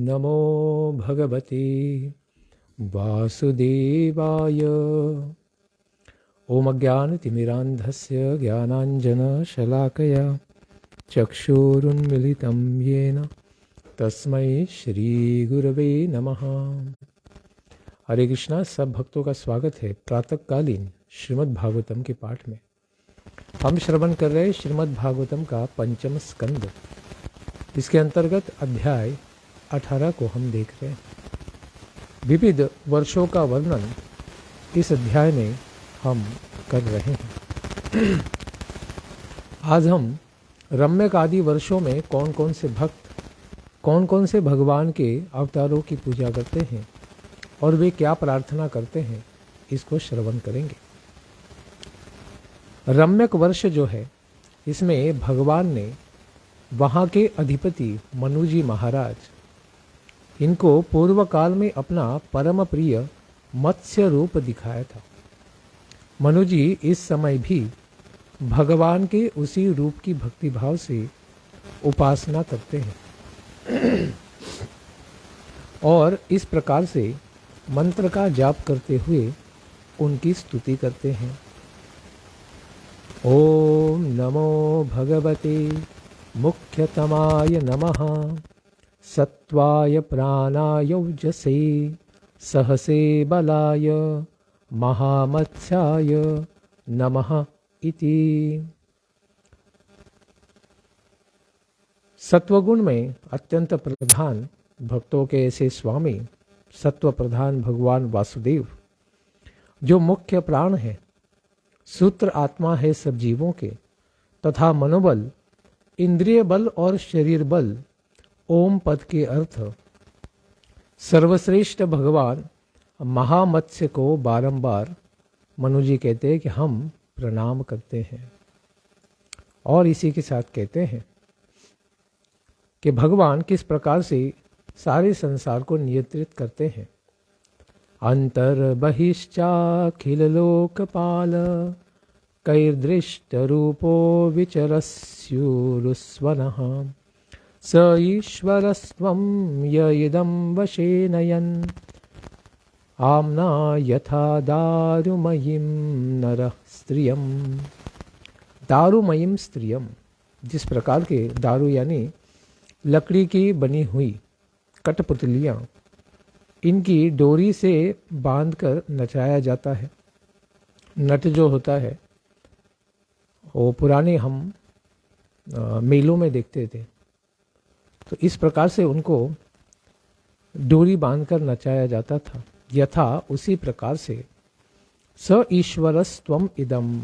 नमो भगवते वासुदेवाय। ओम अज्ञानतिमिरान्धस्य ज्ञानाञ्जनशलाकया चक्षुरुन्मिलितं येन तस्मै श्रीगुरवे नमः। हरे कृष्णा। सब भक्तों का स्वागत है प्रातःकालीन श्रीमद् भागवतम के पाठ में। हम श्रवण कर रहे श्रीमद् भागवतम का पंचम स्कंद। इसके अंतर्गत अध्याय 18 को हम देख रहे हैं। विविध वर्षों का वर्णन इस अध्याय में हम कर रहे हैं। आज हम रम्यक आदि वर्षों में कौन कौन से भक्त कौन कौन से भगवान के अवतारों की पूजा करते हैं और वे क्या प्रार्थना करते हैं, इसको श्रवण करेंगे। रम्यक वर्ष जो है, इसमें भगवान ने वहाँ के अधिपति मनु जी महाराज, इनको पूर्व काल में अपना परम प्रिय मत्स्य रूप दिखाया था। मनु जी इस समय भी भगवान के उसी रूप की भक्तिभाव से उपासना करते हैं और इस प्रकार से मंत्र का जाप करते हुए उनकी स्तुति करते हैं। ओम नमो भगवते मुख्यतमाय नमः सत्वाय प्राणाय औजसे सहसे बलाय महामत्स्याय नमः इति। सत्वगुण में अत्यंत प्रधान भक्तों के ऐसे स्वामी सत्व प्रधान भगवान वासुदेव, जो मुख्य प्राण है, सूत्र आत्मा है सब जीवों के, तथा मनोबल, इंद्रिय बल और शरीर बल, ओम पद के अर्थ, सर्वश्रेष्ठ भगवान महामत्स्य को बारंबार मनु जी कहते हैं कि हम प्रणाम करते हैं। और इसी के साथ कहते हैं कि भगवान किस प्रकार से सारे संसार को नियंत्रित करते हैं। अंतर बहिश्चाखिल लोकपाल कैर्दृष्ट रूपो विचरस्युरुस्वनः स ईश्वरस्त्वं य इदं वशे नयन् आम्ना यथा दारुमयीं नरः स्त्रियं। दारुमयीं स्त्रियं, जिस प्रकार के दारु यानी लकड़ी की बनी हुई कठपुतलियाँ, इनकी डोरी से बांधकर नचाया जाता है। नट जो होता है वो पुराने हम मेलों में देखते थे, तो इस प्रकार से उनको डोरी बांधकर नचाया जाता था। यथा, उसी प्रकार से, स ईश्वरस्त्वम इदम,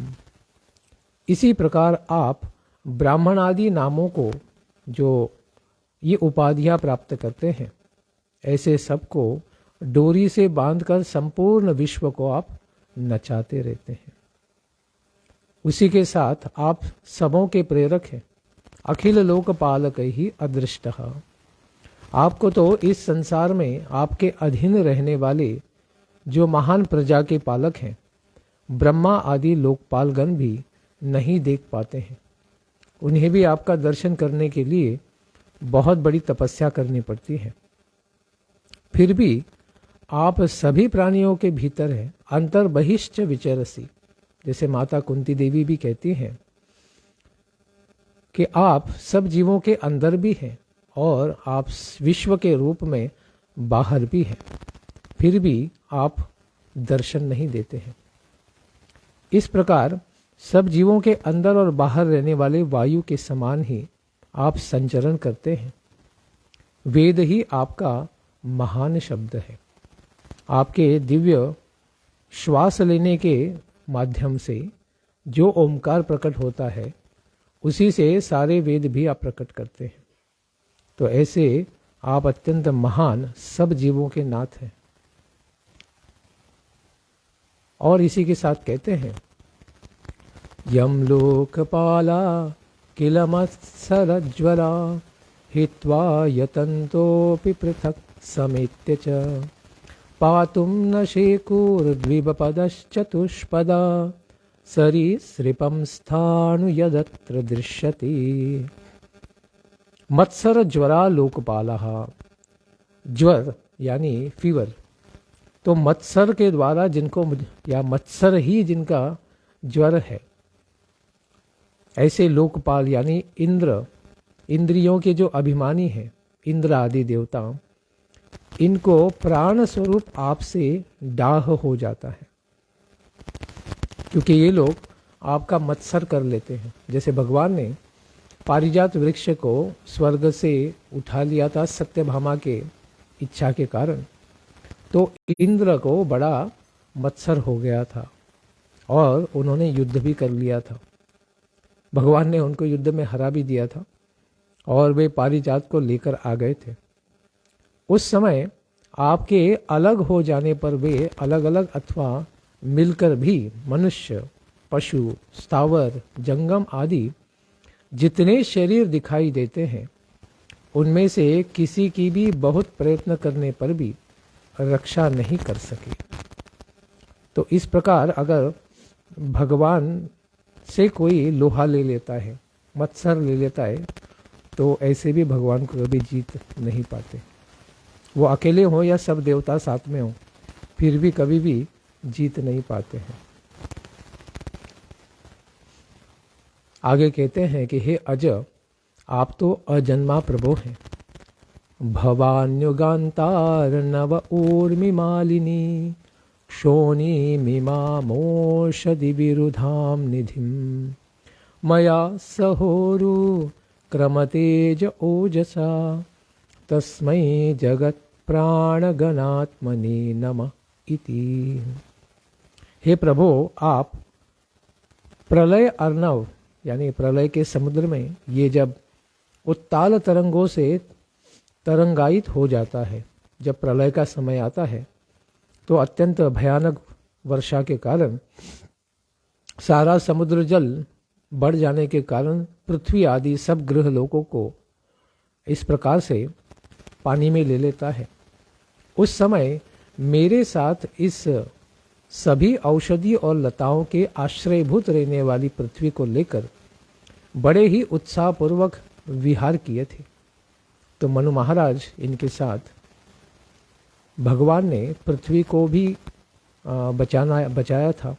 इसी प्रकार आप ब्राह्मण आदि नामों को जो ये उपाधियां प्राप्त करते हैं, ऐसे सबको डोरी से बांधकर संपूर्ण विश्व को आप नचाते रहते हैं। उसी के साथ आप सबों के प्रेरक हैं। अखिल लोकपालक ही अदृष्टः, आपको तो इस संसार में आपके अधीन रहने वाले जो महान प्रजा के पालक हैं, ब्रह्मा आदि लोकपालगण भी नहीं देख पाते हैं। उन्हें भी आपका दर्शन करने के लिए बहुत बड़ी तपस्या करनी पड़ती है। फिर भी आप सभी प्राणियों के भीतर हैं। अंतर बहिश्च विचरसी, जैसे माता कुंती देवी भी कहती हैं कि आप सब जीवों के अंदर भी हैं और आप विश्व के रूप में बाहर भी हैं, फिर भी आप दर्शन नहीं देते हैं। इस प्रकार सब जीवों के अंदर और बाहर रहने वाले वायु के समान ही आप संचरण करते हैं। वेद ही आपका महान शब्द है। आपके दिव्य श्वास लेने के माध्यम से जो ओमकार प्रकट होता है, उसी से सारे वेद भी आप प्रकट करते हैं। तो ऐसे आप अत्यंत महान सब जीवों के नाथ हैं। और इसी के साथ कहते हैं, यम लोकपाला किल मत्सरज्वला हित्वा यतन्तोऽपि पृथक् समेत्य च पातुं न शेकुर्द्विपदश्चतुष्पदा सरीसृपं स्थाणु यदत्र दृश्यते। मत्सर ज्वरा लोकपालः, ज्वर यानी फीवर, तो मत्सर के द्वारा जिनको, या मत्सर ही जिनका ज्वर है, ऐसे लोकपाल यानी इंद्र, इंद्रियों के जो अभिमानी हैं, इंद्र आदि देवता, इनको प्राण स्वरूप आपसे डाह हो जाता है, क्योंकि ये लोग आपका मत्सर कर लेते हैं। जैसे भगवान ने पारिजात वृक्ष को स्वर्ग से उठा लिया था सत्यभामा के इच्छा के कारण, तो इंद्र को बड़ा मत्सर हो गया था और उन्होंने युद्ध भी कर लिया था। भगवान ने उनको युद्ध में हरा भी दिया था और वे पारिजात को लेकर आ गए थे। उस समय आपके अलग हो जाने पर वे अलग अलग अथवा मिलकर भी मनुष्य, पशु, स्थावर, जंगम आदि जितने शरीर दिखाई देते हैं, उनमें से किसी की भी बहुत प्रयत्न करने पर भी रक्षा नहीं कर सके। तो इस प्रकार अगर भगवान से कोई लोहा ले लेता है, मत्सर ले लेता है, तो ऐसे भी भगवान को कभी जीत नहीं पाते। वो अकेले हों या सब देवता साथ में हों, फिर भी कभी भी जीत नहीं पाते हैं। आगे कहते हैं कि हे अज, आप तो अजन्मा प्रभु हैं। भवान्युगान्तार नव ऊर्मि मालिनी शोनी मिमामोषधि विरुधाम निधिम मया सहोरु क्रमतेज ओजसा तस्मै जगत प्राणगणात्मने नमः इति। हे प्रभु, आप प्रलय अर्णव यानी प्रलय के समुद्र में ये जब उत्ताल तरंगों से तरंगायित हो जाता है, जब प्रलय का समय आता है, तो अत्यंत भयानक वर्षा के कारण सारा समुद्र जल बढ़ जाने के कारण पृथ्वी आदि सब ग्रह लोकों को इस प्रकार से पानी में ले लेता है। उस समय मेरे साथ इस सभी औषधि और लताओं के आश्रयभूत रहने वाली पृथ्वी को लेकर बड़े ही उत्साहपूर्वक विहार किए थे। तो मनु महाराज इनके साथ भगवान ने पृथ्वी को भी बचाया था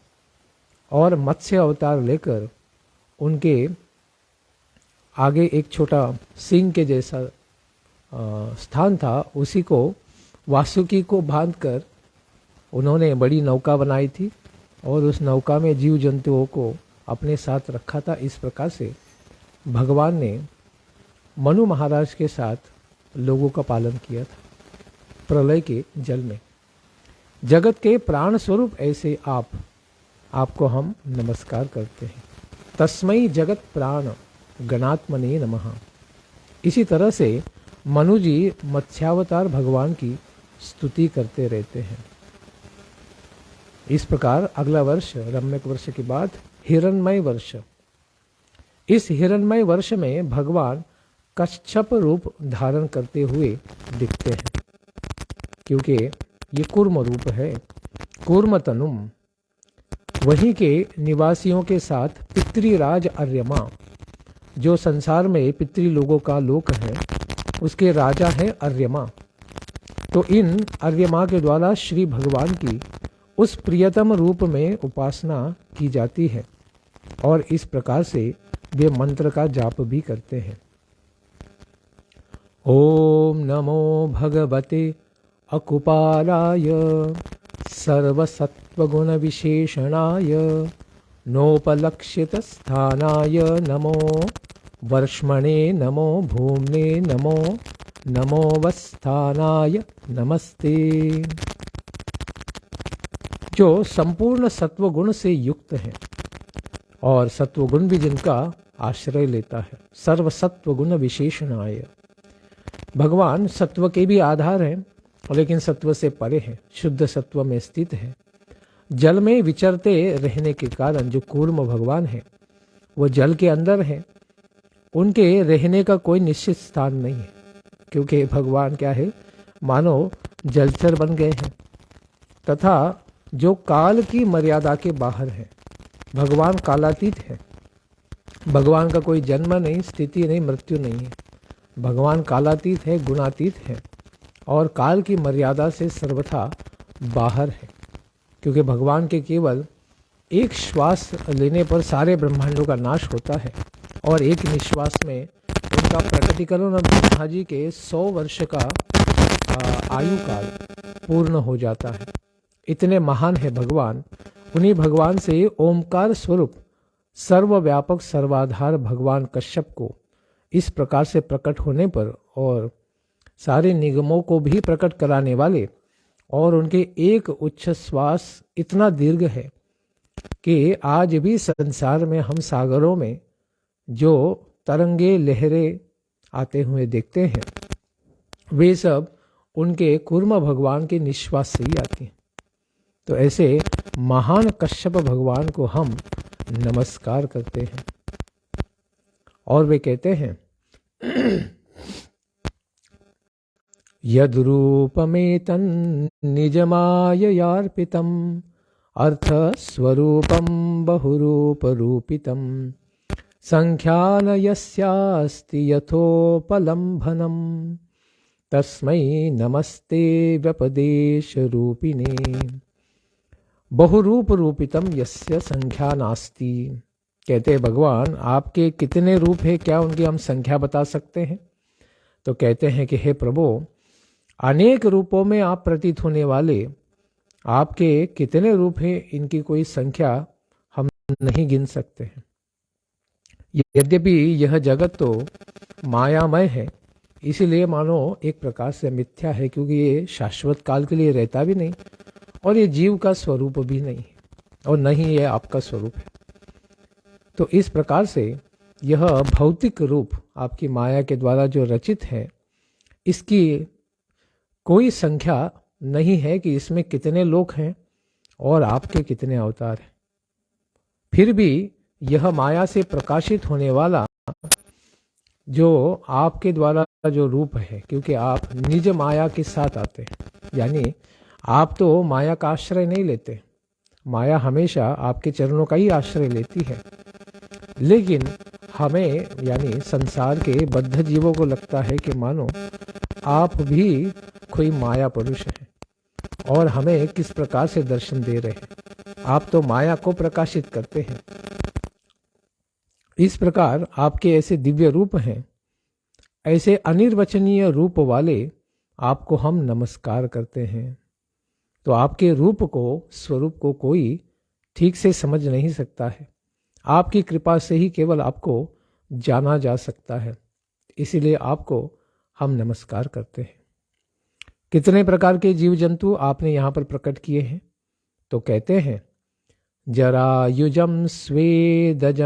और मत्स्य अवतार लेकर उनके आगे एक छोटा सिंह के जैसा स्थान था, उसी को वासुकी को बांधकर उन्होंने बड़ी नौका बनाई थी और उस नौका में जीव जंतुओं को अपने साथ रखा था। इस प्रकार से भगवान ने मनु महाराज के साथ लोगों का पालन किया था प्रलय के जल में। जगत के प्राण स्वरूप ऐसे आपको हम नमस्कार करते हैं। तस्मै जगत प्राण गणात्मने नमः। इसी तरह से मनु जी मत्स्यावतार भगवान की स्तुति करते रहते हैं। इस प्रकार अगला वर्ष रम्यक वर्ष के बाद हिरण्मय वर्ष। इस हिरण्मय वर्ष में भगवान कच्छप रूप धारण करते हुए दिखते हैं, क्योंकि ये कूर्म रूप है। कूर्म तनुम, वहीं के निवासियों के साथ पितृराज अर्यमा, जो संसार में पितृ लोगों का लोक है, उसके राजा है अर्यमा। तो इन अर्यमा के द्वारा श्री भगवान की उस प्रियतम रूप में उपासना की जाती है और इस प्रकार से वे मंत्र का जाप भी करते हैं। ओम नमो भगवते अकुपालाय सर्वसत्वगुण विशेषणाय नोपलक्षित स्थानाय नमो वर्ष्मणे नमो भूम्ने नमो नमोवस्थानाय नमस्ते। जो संपूर्ण सत्वगुण से युक्त है और सत्वगुण भी जिनका आश्रय लेता है। सर्वसत्वगुण विशेषणाय, भगवान सत्व के भी आधार हैं लेकिन सत्व से परे हैं, शुद्ध सत्व में स्थित है। जल में विचरते रहने के कारण जो कूर्म भगवान है वो जल के अंदर है, उनके रहने का कोई निश्चित स्थान नहीं है, क्योंकि भगवान क्या है, मानो जलचर बन गए हैं तथा जो काल की मर्यादा के बाहर है। भगवान कालातीत है, भगवान का कोई जन्म नहीं, स्थिति नहीं, मृत्यु नहीं है। भगवान कालातीत है, गुणातीत है और काल की मर्यादा से सर्वथा बाहर है, क्योंकि भगवान के केवल एक श्वास लेने पर सारे ब्रह्मांडों का नाश होता है और एक निश्वास में उनका प्रकटीकरण और ब्रह्मा जी के 100 वर्ष का आयु काल पूर्ण हो जाता है। इतने महान है भगवान। उन्हीं भगवान से ओमकार स्वरूप सर्वव्यापक सर्वाधार भगवान कश्यप को इस प्रकार से प्रकट होने पर और सारे निगमों को भी प्रकट कराने वाले और उनके एक उच्च श्वास इतना दीर्घ है कि आज भी संसार में हम सागरों में जो तरंगे लहरें आते हुए देखते हैं वे सब उनके कूर्म भगवान के निश्वास से ही आती हैं। तो ऐसे महान कश्यप भगवान को हम नमस्कार करते हैं और वे कहते हैं यद्रूपमेतं निजमाययार्पितम् अर्थस्वरूपं बहुरूपरूपितं संख्यान यस्यास्ति यथोपलम्भनम् तस्मै नमस्ते व्यपदेश रूपिणे। बहुरूप रूपितम यस्य संख्या नास्ति। कहते हैं भगवान आपके कितने रूप है, क्या उनकी हम संख्या बता सकते हैं? तो कहते हैं कि हे प्रभु, अनेक रूपों में आप प्रतीत होने वाले आपके कितने रूप हैं, इनकी कोई संख्या हम नहीं गिन सकते हैं। यद्यपि यह जगत तो मायामय है, इसीलिए मानो एक प्रकार से मिथ्या है, क्योंकि ये शाश्वत काल के लिए रहता भी नहीं और ये जीव का स्वरूप भी नहीं है और न ही ये आपका स्वरूप है। तो इस प्रकार से यह भौतिक रूप आपकी माया के द्वारा जो रचित है, इसकी कोई संख्या नहीं है कि इसमें कितने लोक हैं और आपके कितने अवतार हैं। फिर भी यह माया से प्रकाशित होने वाला जो आपके द्वारा जो रूप है, क्योंकि आप निज माया के साथ आते हैं, यानी आप तो माया का आश्रय नहीं लेते, माया हमेशा आपके चरणों का ही आश्रय लेती है। लेकिन हमें यानी संसार के बद्ध जीवों को लगता है कि मानो आप भी कोई माया पुरुष हैं और हमें किस प्रकार से दर्शन दे रहे हैं, आप तो माया को प्रकाशित करते हैं। इस प्रकार आपके ऐसे दिव्य रूप हैं, ऐसे अनिर्वचनीय रूप वाले आपको हम नमस्कार करते हैं। तो आपके रूप को, स्वरूप को कोई ठीक से समझ नहीं सकता है, आपकी कृपा से ही केवल आपको जाना जा सकता है, इसीलिए आपको हम नमस्कार करते हैं। कितने प्रकार के जीव जंतु आपने यहाँ पर प्रकट किए हैं? तो कहते हैं जरायुजम स्वेदजमंडजोद्भिदम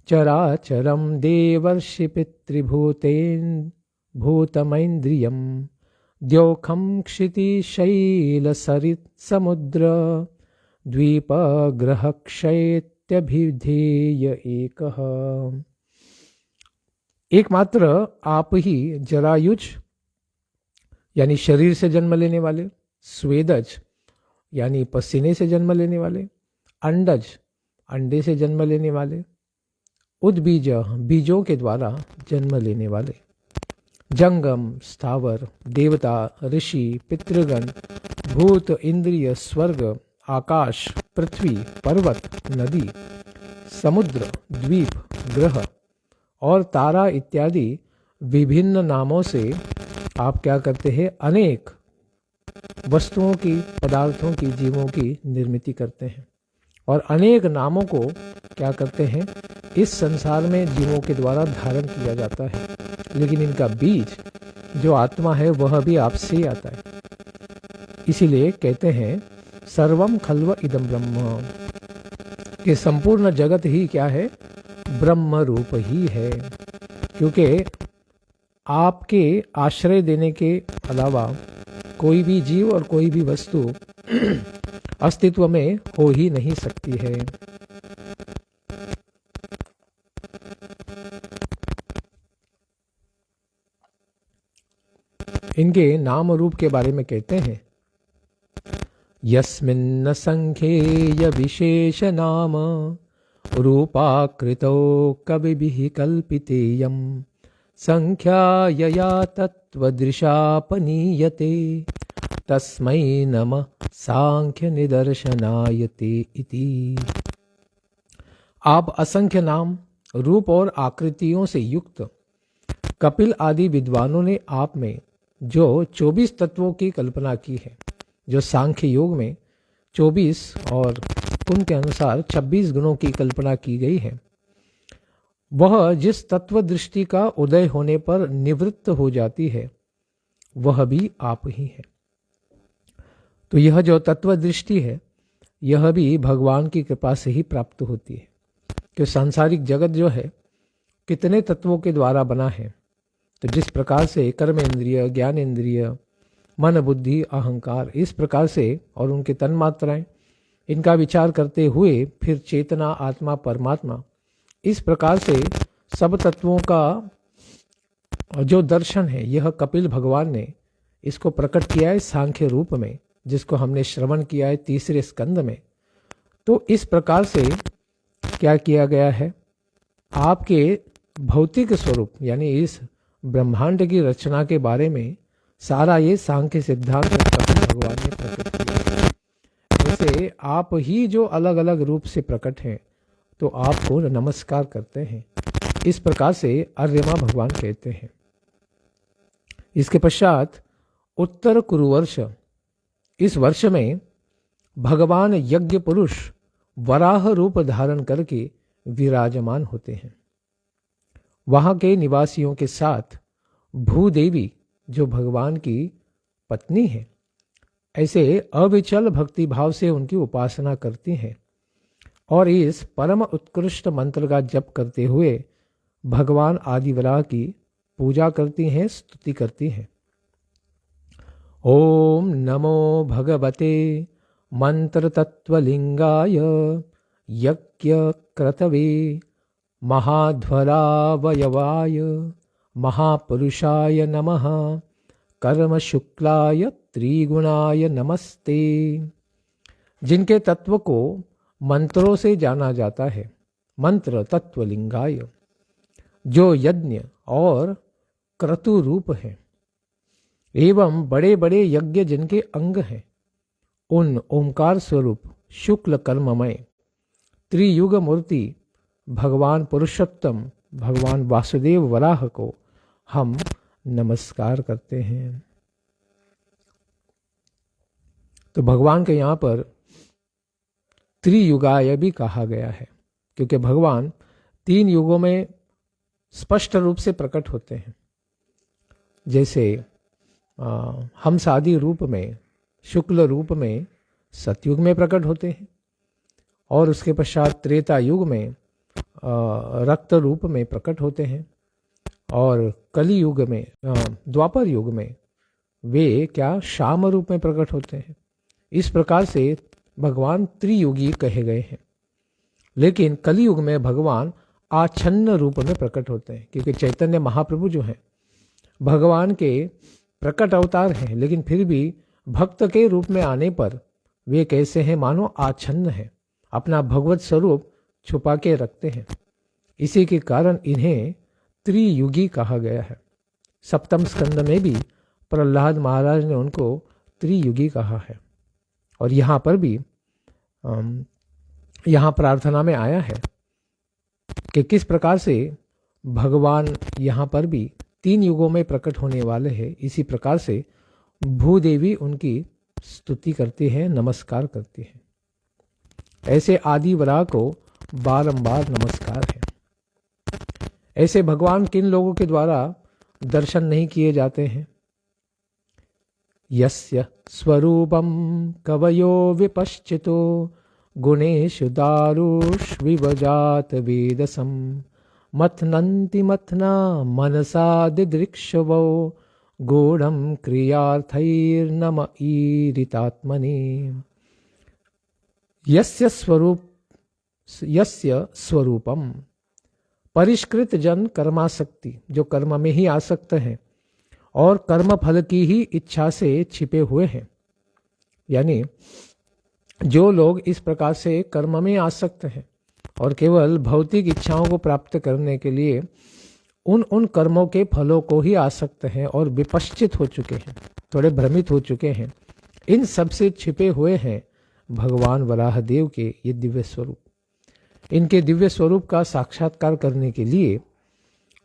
चराचरम देवर्षि पितृभूतेन भूतमैन्द्रियम द्योखम क्षितिशैल सरित समुद्र द्वीप ग्रह क्षैत्यभिधेय एकः। एकमात्र आप ही जरायुज यानी शरीर से जन्म लेने वाले, स्वेदज यानी पसीने से जन्म लेने वाले, अंडज अंडे से जन्म लेने वाले, उद्बीज बीजों के द्वारा जन्म लेने वाले, जंगम स्थावर देवता ऋषि पितृगण भूत इंद्रिय स्वर्ग आकाश पृथ्वी पर्वत नदी समुद्र द्वीप ग्रह और तारा इत्यादि विभिन्न नामों से आप क्या करते हैं, अनेक वस्तुओं की, पदार्थों की, जीवों की निर्मित करते हैं और अनेक नामों को क्या करते हैं, इस संसार में जीवों के द्वारा धारण किया जाता है। लेकिन इनका बीज जो आत्मा है वह भी आपसे ही आता है। इसीलिए कहते हैं सर्वम खल्व इदम ब्रह्म, कि संपूर्ण जगत ही क्या है, ब्रह्म रूप ही है। क्योंकि आपके आश्रय देने के अलावा कोई भी जीव और कोई भी वस्तु अस्तित्व में हो ही नहीं सकती है। इनके नाम रूप के बारे में कहते हैं यस्मिन्न संख्येय विशेष नाम रूपाकृतो कविभिः कल्पितेयम् संख्यायया तत्त्वदृशापनीयते तस्मै नमः सांख्य निदर्शनायते इति। आप असंख्य नाम, रूप और आकृतियों से युक्त कपिल आदि विद्वानों ने आप में जो 24 तत्वों की कल्पना की है, जो सांख्य योग में 24 और उनके अनुसार 26 गुणों की कल्पना की गई है, वह जिस तत्व दृष्टि का उदय होने पर निवृत्त हो जाती है वह भी आप ही है। तो यह जो तत्व दृष्टि है यह भी भगवान की कृपा से ही प्राप्त होती है कि सांसारिक जगत जो है कितने तत्वों के द्वारा बना है। तो जिस प्रकार से कर्म इंद्रिय, ज्ञान इंद्रिय, मन, बुद्धि, अहंकार, इस प्रकार से और उनके तन्मात्राएं, इनका विचार करते हुए फिर चेतना, आत्मा, परमात्मा, इस प्रकार से सब तत्वों का जो दर्शन है यह कपिल भगवान ने इसको प्रकट किया है सांख्य रूप में, जिसको हमने श्रवण किया है 3रे स्कंद में। तो इस प्रकार से क्या किया गया है, आपके भौतिक स्वरूप यानी इस ब्रह्मांड की रचना के बारे में सारा ये सांख्य सिद्धांत कपिल भगवान ने प्रकट किया है। जैसे आप ही जो अलग अलग रूप से प्रकट हैं तो आपको नमस्कार करते हैं, इस प्रकार से आर्यमा भगवान कहते हैं। इसके पश्चात उत्तर कुरुवर्ष, इस वर्ष में भगवान यज्ञ पुरुष वराह रूप धारण करके विराजमान होते हैं। वहां के निवासियों के साथ भूदेवी जो भगवान की पत्नी है, ऐसे अविचल भक्ति भाव से उनकी उपासना करती हैं और इस परम उत्कृष्ट मंत्र का जप करते हुए भगवान आदिवराह की पूजा करती हैं, स्तुति करती हैं। ओम नमो भगवते मंत्र तत्वलिंगाय यज्ञ क्रतवे महाध्वरावयवाय महापुरुषाय नमः कर्म शुक्लाय त्रिगुणाय नमस्ते। जिनके तत्व को मंत्रों से जाना जाता है, मंत्र तत्वलिंगाय, जो यज्ञ और क्रतु रूप है एवं बड़े बड़े यज्ञ जिनके अंग हैं, उन ओंकार स्वरूप शुक्ल कर्ममय त्रियुग मूर्ति भगवान पुरुषोत्तम भगवान वासुदेव वराह को हम नमस्कार करते हैं। तो भगवान के यहाँ पर त्रियुगाय भी कहा गया है क्योंकि भगवान 3 युगों में स्पष्ट रूप से प्रकट होते हैं। जैसे हंस आदि रूप में, शुक्ल रूप में सतयुग में प्रकट होते हैं और उसके पश्चात त्रेता युग में रक्त रूप में प्रकट होते हैं और कली युग में, द्वापर युग में वे क्या श्याम रूप में प्रकट होते हैं। इस प्रकार से भगवान त्रियुगी कहे गए हैं। लेकिन कलियुग में भगवान आच्छन्न रूप में प्रकट होते हैं क्योंकि चैतन्य महाप्रभु जो हैं भगवान के प्रकट अवतार हैं, लेकिन फिर भी भक्त के रूप में आने पर वे कैसे हैं, मानो आच्छन्न है, अपना भगवत स्वरूप छुपा के रखते हैं। इसी के कारण इन्हें त्रियुगी कहा गया है। 7वें स्कंद में भी प्रहलाद महाराज ने उनको त्रियुगी कहा है और यहाँ पर भी यहाँ प्रार्थना में आया है कि किस प्रकार से भगवान यहाँ पर भी 3 युगों में प्रकट होने वाले हैं। इसी प्रकार से भूदेवी उनकी स्तुति करती है, नमस्कार करती है। ऐसे आदि वराह को बारंबार नमस्कार है। ऐसे भगवान किन लोगों के द्वारा दर्शन नहीं किए जाते हैं? यस्य स्वरूपम कवयो विपश्चितो गुणेषु दारुष्विवजात वेदसं मथनन्ति मथना मनसा दिदृक्षवो गूढ़ं क्रियार्थैर्नम ईरितात्मने। यस्य स्वरूपम, परिष्कृत जन कर्मासक्ति, जो कर्म में ही आसक्त हैं और कर्म फल की ही इच्छा से छिपे हुए हैं, यानी जो लोग इस प्रकार से कर्म में आसक्त हैं और केवल भौतिक इच्छाओं को प्राप्त करने के लिए उन उन कर्मों के फलों को ही आसक्त हैं और विपश्चित हो चुके हैं, थोड़े भ्रमित हो चुके हैं। इन सब से छिपे हुए हैं भगवान वराहदेव के ये दिव्य स्वरूप। इनके दिव्य स्वरूप का साक्षात्कार करने के लिए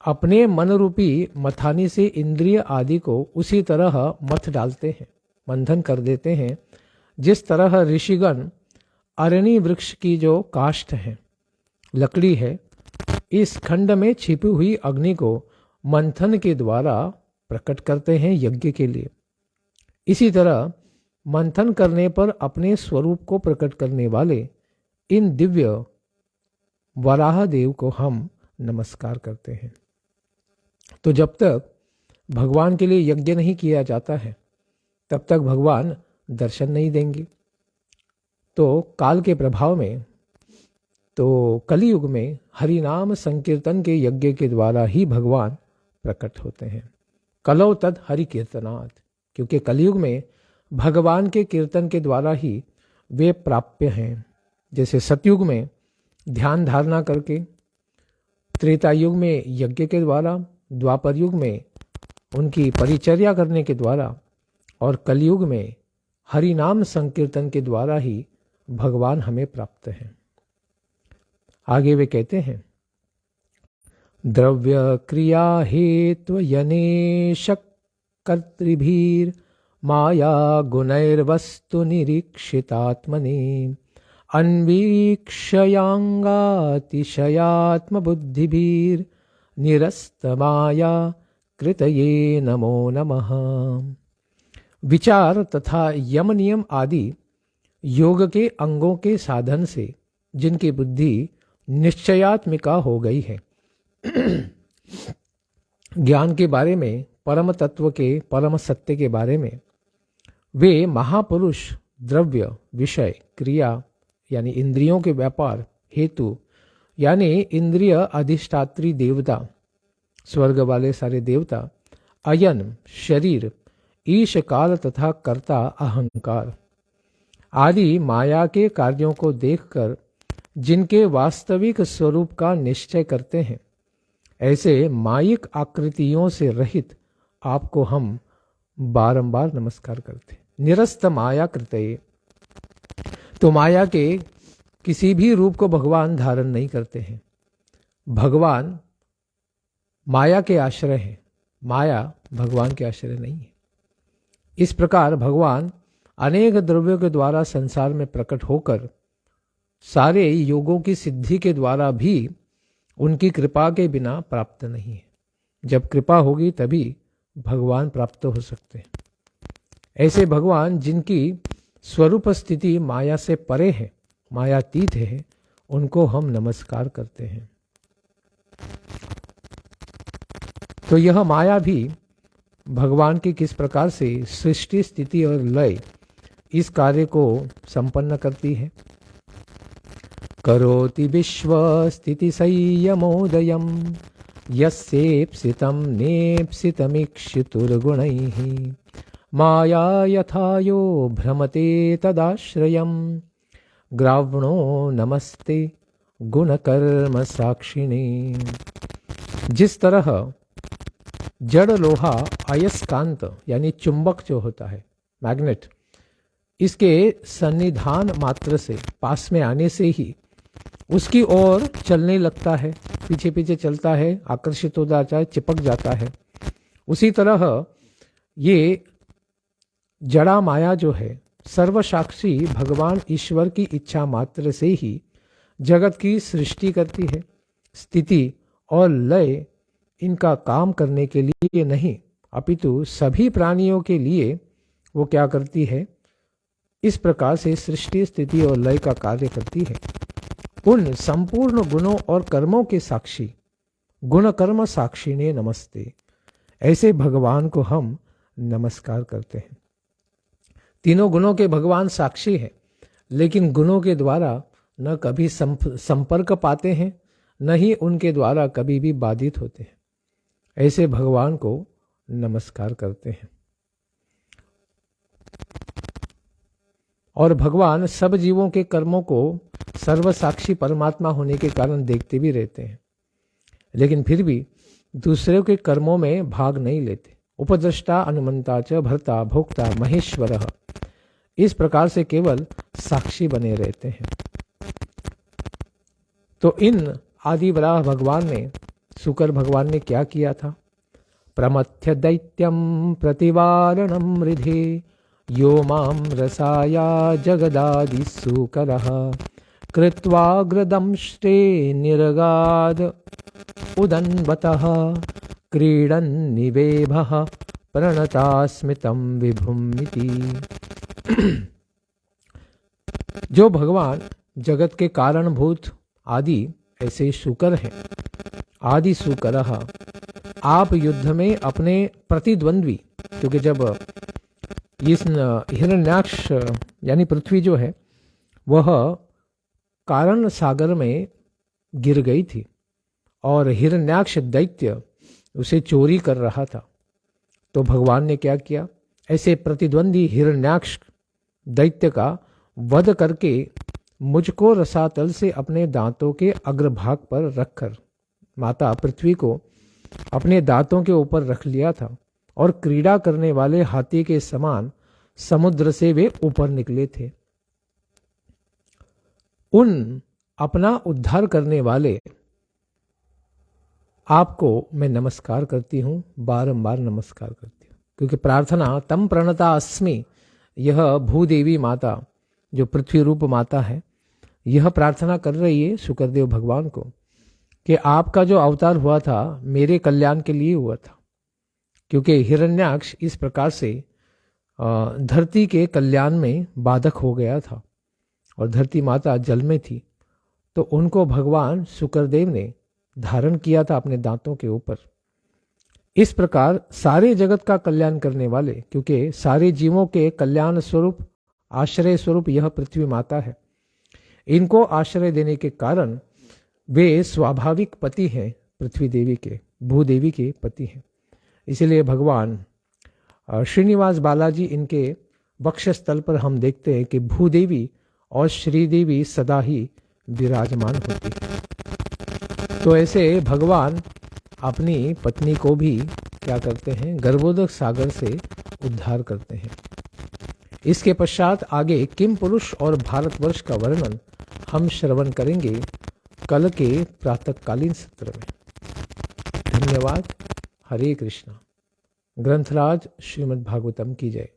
अपने मन रूपी मथानी से इंद्रिय आदि को उसी तरह मथ डालते हैं, मंथन कर देते हैं, जिस तरह ऋषिगण अरणी वृक्ष की जो काष्ठ है, लकड़ी है, इस खंड में छिपी हुई अग्नि को मंथन के द्वारा प्रकट करते हैं यज्ञ के लिए। इसी तरह मंथन करने पर अपने स्वरूप को प्रकट करने वाले इन दिव्य वराह देव को हम नमस्कार करते हैं। तो जब तक भगवान के लिए यज्ञ नहीं किया जाता है तब तक भगवान दर्शन नहीं देंगे। तो काल के प्रभाव में, तो कलियुग में हरि नाम संकीर्तन के यज्ञ के द्वारा ही भगवान प्रकट होते हैं। कलौ तद हरि कीर्तनात्, क्योंकि कलियुग में भगवान के कीर्तन के द्वारा ही वे प्राप्य हैं। जैसे सतयुग में ध्यान धारणा करके, त्रेता युग में यज्ञ के द्वारा, द्वापर युग में उनकी परिचर्या करने के द्वारा और कलयुग में हरि नाम संकीर्तन के द्वारा ही भगवान हमें प्राप्त हैं। आगे वे कहते हैं, द्रव्य क्रिया हेत्व यनेशक कर्तृभीर माया गुणैर्वस्तु निरीक्षितात्मनि अन्वीक्षयांगातिशयात्म बुद्धिभीर निरस्त माया कृतये नमो नमः। विचार तथा यम नियम आदि योग के अंगों के साधन से जिनकी बुद्धि निश्चयात्मिका हो गई है, ज्ञान के बारे में, परम तत्व के परम सत्य के बारे में, वे महापुरुष द्रव्य, विषय, क्रिया यानी इंद्रियों के व्यापार, हेतु यानी इंद्रिय अधिष्ठात्री देवता, स्वर्ग वाले सारे देवता, अयन शरीर, ईश काल तथा कर्ता अहंकार आदि माया के कार्यों को देखकर जिनके वास्तविक स्वरूप का निश्चय करते हैं, ऐसे मायिक आकृतियों से रहित आपको हम बारंबार नमस्कार करते हैं। निरस्त माया कृतये, तो माया के किसी भी रूप को भगवान धारण नहीं करते हैं। भगवान माया के आश्रय हैं, माया भगवान के आश्रय नहीं है। इस प्रकार भगवान अनेक द्रव्यों के द्वारा संसार में प्रकट होकर सारे योगों की सिद्धि के द्वारा भी उनकी कृपा के बिना प्राप्त नहीं है। जब कृपा होगी तभी भगवान प्राप्त हो सकते हैं। ऐसे भगवान जिनकी स्वरूप स्थिति माया से परे है, मायातीत है, उनको हम नमस्कार करते हैं। तो यह माया भी भगवान की किस प्रकार से सृष्टि, स्थिति और लय इस कार्य को संपन्न करती है। करोति विश्व स्थिति संयमोदयम यस्येप्सितं नेप्सितमीक्षितुर्गुणैः माया यथा यो भ्रमते तदाश्रयम् ग्रावणो नमस्ते गुणकर्म साक्षिणे। जिस तरह जड़ लोहा अयस्कांत यानी चुंबक जो होता है, मैग्नेट, इसके सन्निधान मात्र से, पास में आने से ही उसकी ओर चलने लगता है, पीछे पीछे चलता है, आकर्षित हो जाता है, चिपक जाता है। उसी तरह ये जड़ा माया जो है, सर्वसाक्षी भगवान ईश्वर की इच्छा मात्र से ही जगत की सृष्टि करती है। स्थिति और लय इनका काम करने के लिए नहीं, अपितु सभी प्राणियों के लिए वो क्या करती है, इस प्रकार से सृष्टि, स्थिति और लय का कार्य करती है। उन संपूर्ण गुणों और कर्मों के साक्षी, गुण कर्म साक्षी ने नमस्ते, ऐसे भगवान को हम नमस्कार करते हैं। तीनों गुणों के भगवान साक्षी है, लेकिन गुणों के द्वारा न कभी संपर्क पाते हैं, न ही उनके द्वारा कभी भी बाधित होते हैं। ऐसे भगवान को नमस्कार करते हैं। और भगवान सब जीवों के कर्मों को सर्वसाक्षी परमात्मा होने के कारण देखते भी रहते हैं, लेकिन फिर भी दूसरे के कर्मों में भाग नहीं लेते। उपद्रष्टा अनुमंता च भर्ता भोक्ता महेश्वरः, इस प्रकार से केवल साक्षी बने रहते हैं। तो इन आदि वराह भगवान ने, शुकर भगवान ने क्या किया था? प्रमथ्य दैत्यम प्रतिवारणम रिधे यो माम रसाया जगदादि सुकरः कृत्वाग्रदंष्टे निर्गाद उदन्वतः क्रीडन् निवेभः प्रणतास्मितं विभुमिति। जो भगवान जगत के कारणभूत आदि ऐसे शुकर हैं, आदि शुकरः, आप युद्ध में अपने प्रतिद्वंद्वी, क्योंकि जब इस हिरण्याक्ष यानी पृथ्वी जो है वह कारण सागर में गिर गई थी और हिरण्याक्ष दैत्य उसे चोरी कर रहा था, तो भगवान ने क्या किया? ऐसे प्रतिद्वंदी हिरण्याक्ष दैत्य का वध करके मुझको रसातल से अपने दांतों के अग्रभाग पर रखकर माता पृथ्वी को अपने दांतों के ऊपर रख लिया था और क्रीड़ा करने वाले हाथी के समान समुद्र से वे ऊपर निकले थे। उन अपना उद्धार करने वाले आपको मैं नमस्कार करती हूँ, बारंबार नमस्कार करती हूँ, क्योंकि प्रार्थना तम प्रणता अस्मि, यह भूदेवी माता जो पृथ्वी रूप माता है, यह प्रार्थना कर रही है शुक्रदेव भगवान को कि आपका जो अवतार हुआ था मेरे कल्याण के लिए हुआ था, क्योंकि हिरण्याक्ष इस प्रकार से धरती के कल्याण में बाधक हो गया था और धरती माता जल में थी, तो उनको भगवान शुक्रदेव ने धारण किया था अपने दांतों के ऊपर। इस प्रकार सारे जगत का कल्याण करने वाले, क्योंकि सारे जीवों के कल्याण स्वरूप आश्रय स्वरूप यह पृथ्वी माता है, इनको आश्रय देने के कारण वे स्वाभाविक पति हैं, पृथ्वी देवी के, भूदेवी के पति हैं। इसलिए भगवान श्रीनिवास बालाजी इनके वक्षस्थल पर हम देखते हैं कि भूदेवी और श्रीदेवी सदा ही विराजमान होती है। तो ऐसे भगवान अपनी पत्नी को भी क्या करते हैं? गर्भोदक सागर से उद्धार करते हैं। इसके पश्चात आगे किम पुरुष और भारतवर्ष का वर्णन हम श्रवण करेंगे कल के प्रातःकालीन सत्र में। धन्यवाद। हरे कृष्णा। ग्रंथराज श्रीमद् भागवतम की जय।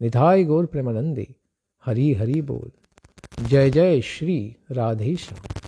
निधाय गौर प्रेमानंदे। हरि हरि बोल। जय जय श्री राधेश्याम।